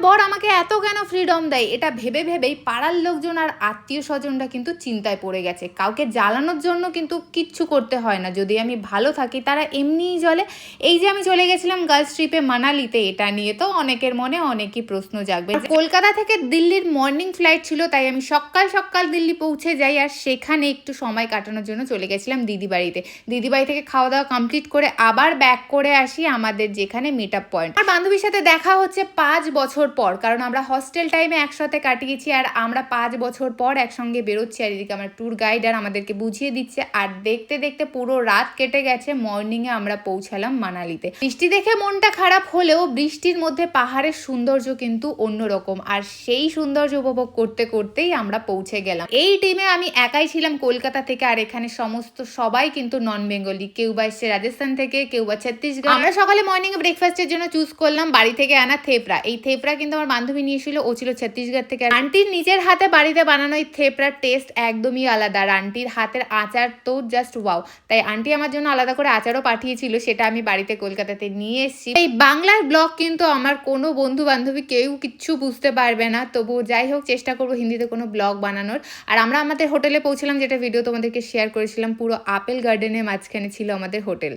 বর আমাকে এত কেন ফ্রিডম দেয়, এটা ভেবে ভেবেই পাড়ার লোকজন আর আত্মীয় স্বজনরা কিন্তু চিন্তায় পড়ে গেছে। কাউকে জ্বালানোর জন্য কিন্তু কিচ্ছু করতে হয় না, যদি আমি ভালো থাকি তারা এমনিই জ্বলে। এই যে আমি চলে গেছিলাম গার্লস ট্রিপে মানালিতে, এটা নিয়ে তো অনেকের মনে অনেকই প্রশ্ন জাগবে। কলকাতা থেকে দিল্লির মর্নিং ফ্লাইট ছিল, তাই আমি সকাল সকাল দিল্লি পৌঁছে যাই, আর সেখানে একটু সময় কাটানোর জন্য চলে গেছিলাম দিদি বাড়িতে। দিদি বাড়ি থেকে খাওয়া দাওয়া কমপ্লিট করে আবার ব্যাক করে আসি আমাদের যেখানে মিট আপ পয়েন্ট। আর বান্ধবীর সাথে দেখা হচ্ছে 5 বছর পর, কারণ আমরা হস্টেল টাইমে একসাথে কাটিয়েছি, আর আমরা 5 বছর পর একসঙ্গে বেরোচ্ছি। আর এদিকে আমার ট্যুর গাইডার আমাদেরকে বুঝিয়ে দিচ্ছে, আর দেখতে দেখতে পুরো রাত কেটে গেছে। মর্নিংয়ে আমরা পৌঁছালাম মানালিতে। বৃষ্টি দেখে মনটা খারাপ হলেও বৃষ্টির মধ্যে পাহাড়ের সৌন্দর্য কিন্তু অন্যরকম, আর সেই সৌন্দর্য উপভোগ করতে করতেই আমরা পৌঁছে গেলাম। এই টিমে আমি একাই ছিলাম কলকাতা থেকে, আর এখানে সমস্ত সবাই কিন্তু নন বেঙ্গলি। কেউ বা এসছে রাজস্থান থেকে, কেউ বা ছত্তিশগড়। আমরা সকালে মর্নিং এ ব্রেকফাস্টের জন্য চুজ করলাম বাড়ি থেকে আনা থেপড়া। এই থেপড়া কিন্তু আমার বান্ধবী নিয়েছিল, ও ছিল ছত্তিশগড় থেকে। আন্টির নিজের হাতে বাড়িতে বানানো এই থেপড়ার টেস্ট একদমই আলাদা। আর আন্টির হাতের আচার তো জাস্ট ওয়াও। তাই আন্টি আমার জন্য আলাদা করে আচারও পাঠিয়েছিল, সেটা আমি বাড়িতে কলকাতাতে নিয়ে এসেছি। এই বাংলার ব্লগ কিন্তু আমার কোনো বন্ধু বান্ধবী কেউ কিচ্ছু বুঝতে পারবে না, তবু যাই হোক চেষ্টা করবো হিন্দিতে কোনো ব্লগ বানানোর। আর আমরা আমাদের হোটেলে পৌঁছলাম, যেটা ভিডিও তোমাদেরকে শেয়ার করেছিলাম। পুরো আপেল গার্ডেনের মাঝখানে ছিল আমাদের হোটেল।